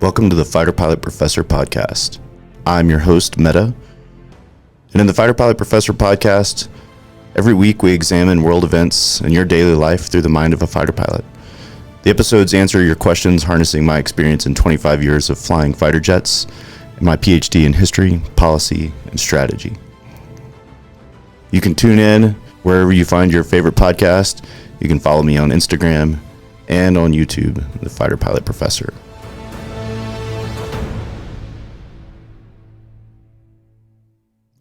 Welcome to the Fighter Pilot Professor podcast. I'm your host, Meta. And in the Fighter Pilot Professor podcast, every week we examine world events and your daily life through the mind of a fighter pilot. The episodes answer your questions harnessing my experience in 25 years of flying fighter jets and my PhD in history, policy, and strategy. You can tune in wherever you find your favorite podcast. You can follow me on Instagram and on YouTube, the Fighter Pilot Professor.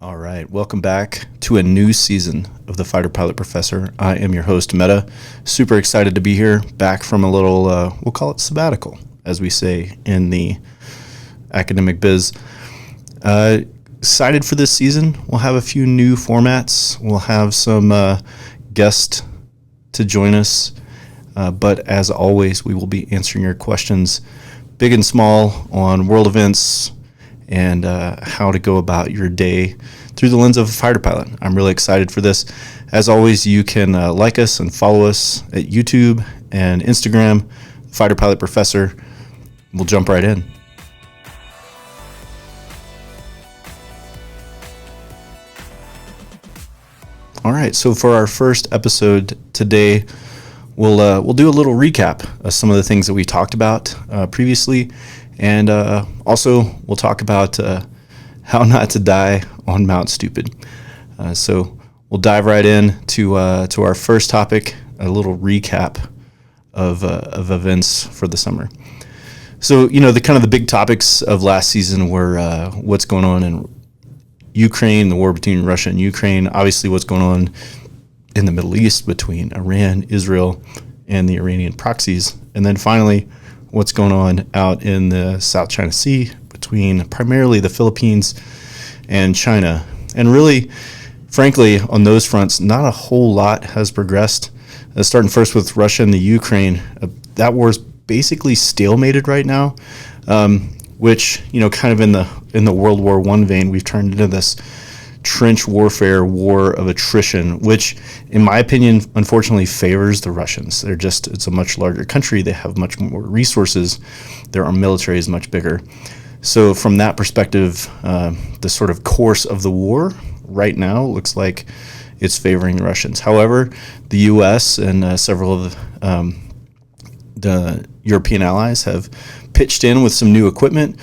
All right, welcome back to a new season of the Fighter Pilot Professor. I am your host, Meta. Super excited to be here, back from a little, we'll call it sabbatical, as we say in the academic biz. Excited for this season. We'll have a few new formats. We'll have some guests to join us. But as always, we will be answering your questions, big and small, on world events and how to go about your day through the lens of a fighter pilot. I'm really excited for this. As always, you can like us and follow us at YouTube and Instagram, Fighter Pilot Professor. We'll jump right in. All right, so for our first episode today, we'll do a little recap of some of the things that we talked about previously, and also we'll talk about how not to die on Mount Stupid. So we'll dive right in to our first topic, a little recap of events for the summer. So the big topics of last season were what's going on in Ukraine, the war between Russia and Ukraine, obviously what's going on in the Middle East between Iran, Israel, and the Iranian proxies. And then finally, what's going on out in the South China Sea between primarily the Philippines and China. And really, frankly, on those fronts, not a whole lot has progressed. Starting first with Russia and the Ukraine, that war is basically stalemated right now, which, kind of in the World War I vein, we've turned into this trench warfare, war of attrition, which, in my opinion, unfortunately favors the Russians. It's a much larger country. They have much more resources. Their military is much bigger. So from that perspective, the sort of course of the war right now looks like it's favoring the Russians. However, the U.S. and several of the European allies have pitched in with some new equipment.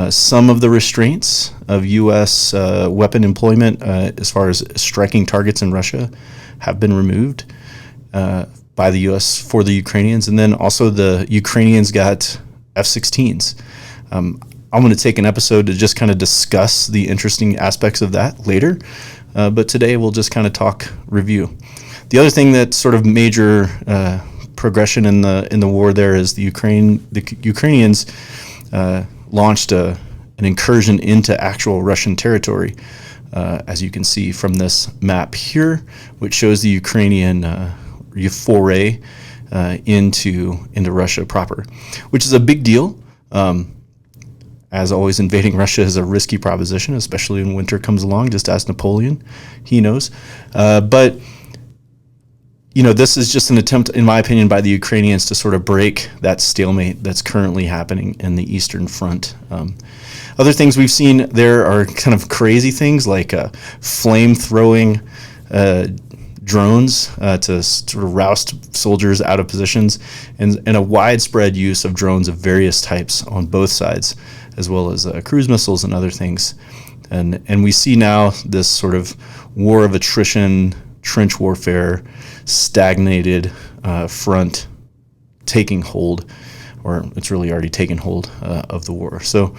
Some of the restraints of U.S. Weapon employment as far as striking targets in Russia have been removed by the U.S. for the Ukrainians. And then also the Ukrainians got F-16s. I'm going to take an episode to just kind of discuss the interesting aspects of that later. But today we'll just kind of talk review. The other thing that's sort of major progression in the war there is the Ukrainians launched an incursion into actual Russian territory, as you can see from this map here, which shows the Ukrainian foray into Russia proper, which is a big deal. As always, invading Russia is a risky proposition, especially when winter comes along. Just ask Napoleon; he knows. But this is just an attempt, in my opinion, by the Ukrainians to sort of break that stalemate that's currently happening in the Eastern Front. Other things we've seen there are kind of crazy things like flame-throwing drones to sort of roust soldiers out of positions, and a widespread use of drones of various types on both sides, as well as cruise missiles and other things. And we see now this sort of war of attrition, trench warfare, stagnated front taking hold, or it's really already taken hold of the war. So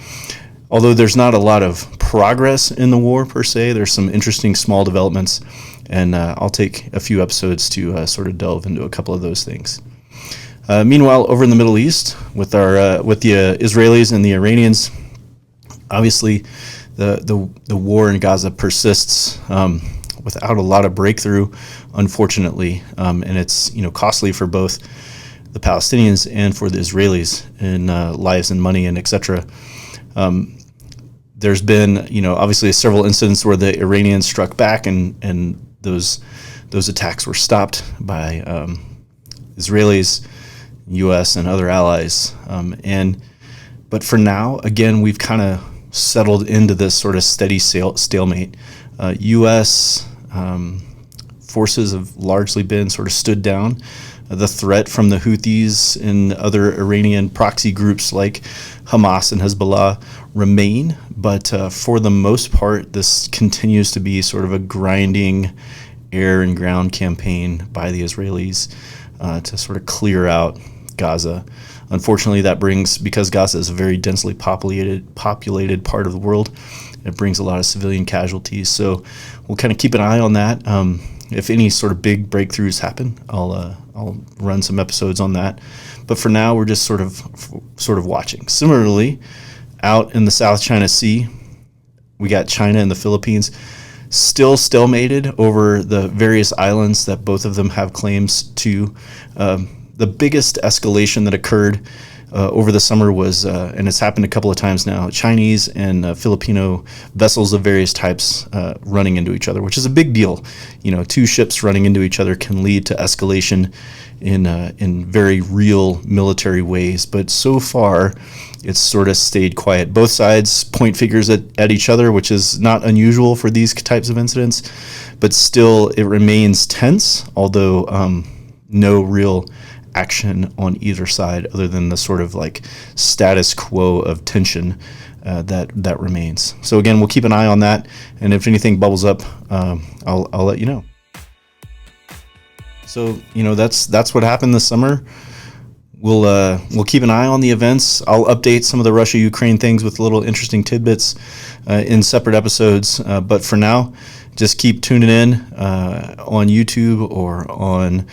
although there's not a lot of progress in the war per se, there's some interesting small developments, and I'll take a few episodes to sort of delve into a couple of those things. Meanwhile, over in the Middle East, with the Israelis and the Iranians, obviously the war in Gaza persists without a lot of breakthrough, unfortunately, and it's costly for both the Palestinians and for the Israelis in lives and money and etc. There's been obviously several incidents where the Iranians struck back, and those attacks were stopped by Israelis, U.S. and other allies, and But for now, again, we've kind of settled into this sort of steady stalemate. U.S. Forces have largely been sort of stood down. The threat from the Houthis and other Iranian proxy groups like Hamas and Hezbollah remain, but for the most part, this continues to be sort of a grinding air and ground campaign by the Israelis to sort of clear out Gaza. Unfortunately, that brings, because Gaza is a very densely populated part of the world, it brings a lot of civilian casualties. So we'll kind of keep an eye on that. If any sort of big breakthroughs happen, I'll run some episodes on that. But for now, we're just sort of watching. Similarly, out in the South China Sea, we got China and the Philippines still stalemated over the various islands that both of them have claims to. The biggest escalation that occurred over the summer was, and it's happened a couple of times now, Chinese and Filipino vessels of various types running into each other, which is a big deal. You know, two ships running into each other can lead to escalation in very real military ways. But so far, it's sort of stayed quiet. Both sides point fingers at each other, which is not unusual for these types of incidents. But still, it remains tense, although no real action on either side other than the sort of like status quo of tension that remains. So again, we'll keep an eye on that, and if anything bubbles up, I'll let you know. So that's what happened this summer. We'll keep an eye on the events. I'll update some of the Russia-Ukraine things with little interesting tidbits in separate episodes. But for now, just keep tuning in on YouTube or on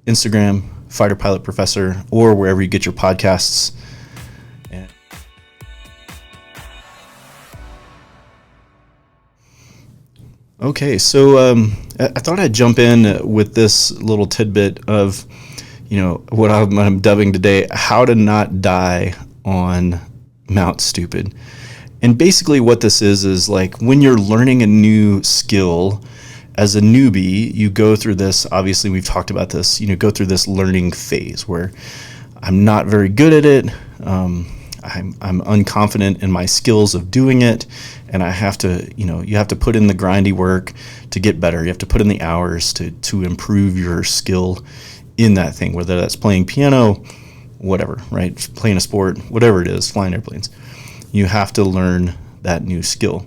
Instagram, Fighter Pilot Professor, or wherever you get your podcasts. Okay, so I thought I'd jump in with this little tidbit of, what I'm dubbing today, how to not die on Mount Stupid. And basically what this is like when you're learning a new skill, as a newbie, you go through this, obviously we've talked about this, go through this learning phase where I'm not very good at it, I'm unconfident in my skills of doing it, and I have to, you have to put in the grindy work to get better. You have to put in the hours to improve your skill in that thing, whether that's playing piano, whatever, right? Playing a sport, whatever it is, flying airplanes. You have to learn that new skill.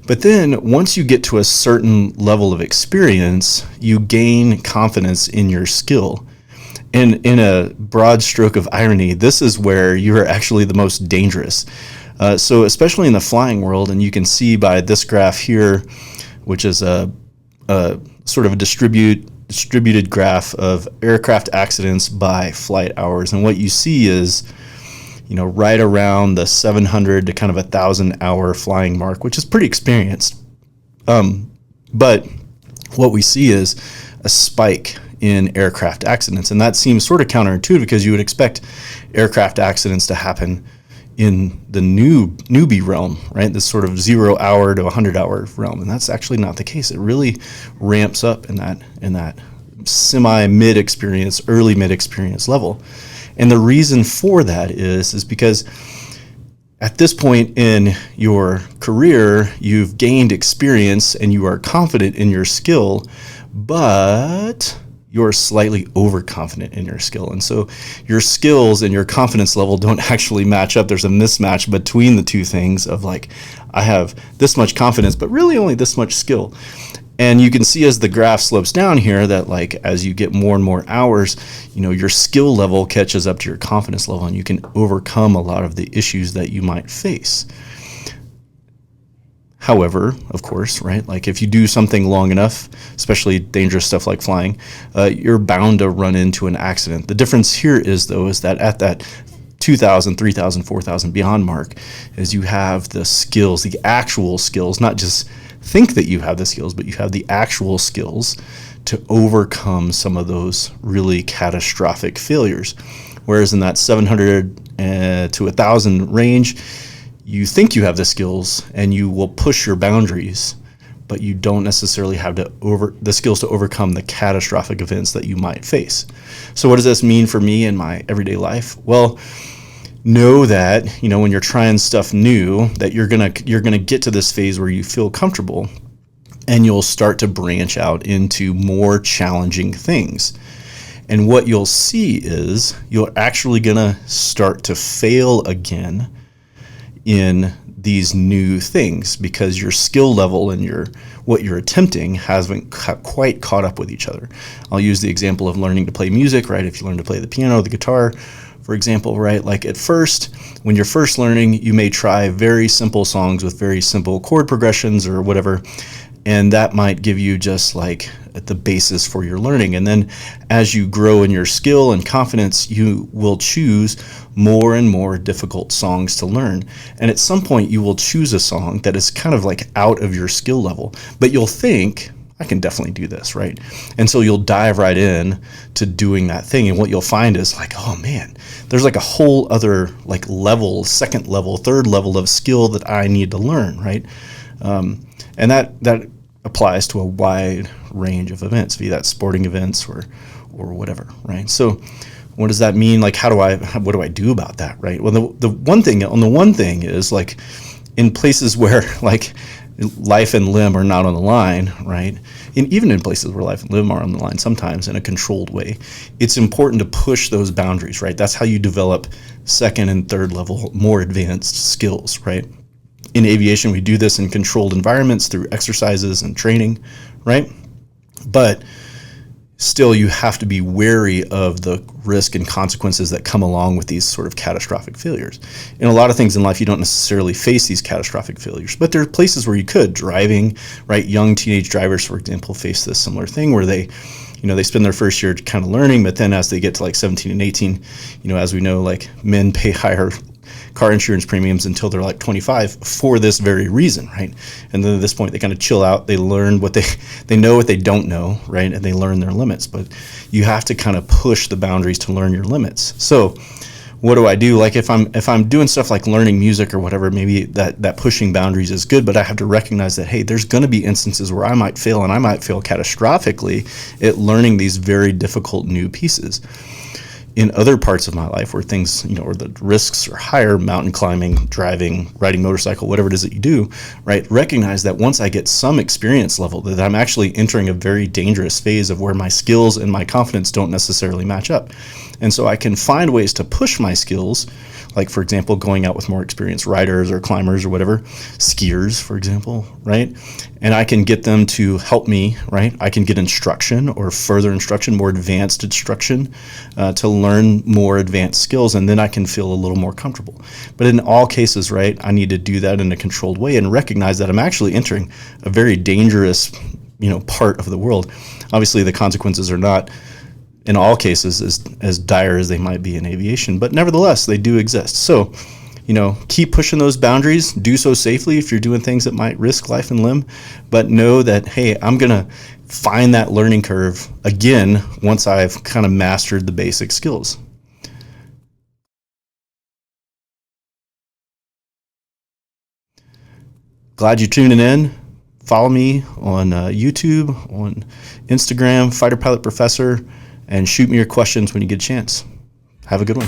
But then once you get to a certain level of experience, you gain confidence in your skill. And in a broad stroke of irony, this is where you are actually the most dangerous. So especially in the flying world, and you can see by this graph here, which is a sort of a distributed graph of aircraft accidents by flight hours. And what you see is, right around the 700 to kind of 1,000 hour flying mark, which is pretty experienced. But what we see is a spike in aircraft accidents. And that seems sort of counterintuitive because you would expect aircraft accidents to happen in the newbie realm, right? This sort of 0 hour to 100 hour realm. And that's actually not the case. It really ramps up in that semi-mid experience, early mid experience level. And the reason for that is because at this point in your career, you've gained experience and you are confident in your skill, but you're slightly overconfident in your skill. And so your skills and your confidence level don't actually match up. There's a mismatch between the two things of like, I have this much confidence, but really only this much skill. And you can see as the graph slopes down here that like as you get more and more hours, your skill level catches up to your confidence level and you can overcome a lot of the issues that you might face. However, of course, right, like if you do something long enough, especially dangerous stuff like flying, you're bound to run into an accident. The difference here is that at that 2,000, 3,000, 4,000 beyond mark is you have the skills, the actual skills, not just think that you have the skills, but you have the actual skills to overcome some of those really catastrophic failures. Whereas in that 700 to 1,000 range, you think you have the skills and you will push your boundaries, but you don't necessarily have the skills to overcome the catastrophic events that you might face. So what does this mean for me in my everyday life? Well, know that, when you're trying stuff new, that you're gonna get to this phase where you feel comfortable, and you'll start to branch out into more challenging things. And what you'll see is you're actually gonna start to fail again in these new things, because your skill level and what you're attempting hasn't quite caught up with each other. I'll use the example of learning to play music, right? If you learn to play the piano or the guitar, for example, right? Like at first, when you're first learning, you may try very simple songs with very simple chord progressions or whatever, and that might give you just like the basis for your learning. And then as you grow in your skill and confidence, you will choose more and more difficult songs to learn. And at some point you will choose a song that is kind of like out of your skill level, but you'll think, I can definitely do this, right? And so you'll dive right in to doing that thing. And what you'll find is like, oh man, there's like a whole other like level, second level, third level of skill that I need to learn, right? And that applies to a wide range of events, be that sporting events or whatever, right? So what does that mean? Like, what do I do about that, right? Well, the one thing is like in places where like life and limb are not on the line, right? And even in places where life and limb are on the line, sometimes in a controlled way, it's important to push those boundaries, right? That's how you develop second and third level, more advanced skills, right? In aviation, we do this in controlled environments through exercises and training, right? But still, you have to be wary of the risk and consequences that come along with these sort of catastrophic failures. In a lot of things in life, you don't necessarily face these catastrophic failures, but there are places where you could. Driving, right? Young teenage drivers, for example, face this similar thing where they spend their first year kind of learning, but then as they get to like 17 and 18, as we know, like men pay higher car insurance premiums until they're like 25 for this very reason, right? And then at this point, they kind of chill out. They learn they know what they don't know, right? And they learn their limits. But you have to kind of push the boundaries to learn your limits. So what do I do? Like if I'm doing stuff like learning music or whatever, maybe that pushing boundaries is good, but I have to recognize that, hey, there's going to be instances where I might fail, and I might fail catastrophically at learning these very difficult new pieces. In other parts of my life where things, or the risks are higher, mountain climbing, driving, riding motorcycle, whatever it is that you do, right? Recognize that once I get some experience level, that I'm actually entering a very dangerous phase of where my skills and my confidence don't necessarily match up. And so I can find ways to push my skills, like, for example, going out with more experienced riders or climbers or whatever, skiers, for example, right? And I can get them to help me, right? I can get instruction or further instruction, more advanced instruction to learn more advanced skills, and then I can feel a little more comfortable. But in all cases, right, I need to do that in a controlled way and recognize that I'm actually entering a very dangerous, part of the world. Obviously, the consequences are not in all cases as dire as they might be in aviation, but nevertheless, they do exist. So, keep pushing those boundaries, do so safely if you're doing things that might risk life and limb, but know that, hey, I'm going to find that learning curve again once I've kind of mastered the basic skills. Glad you're tuning in. Follow me on YouTube, on Instagram, Fighter Pilot Professor, and shoot me your questions when you get a chance. Have a good one.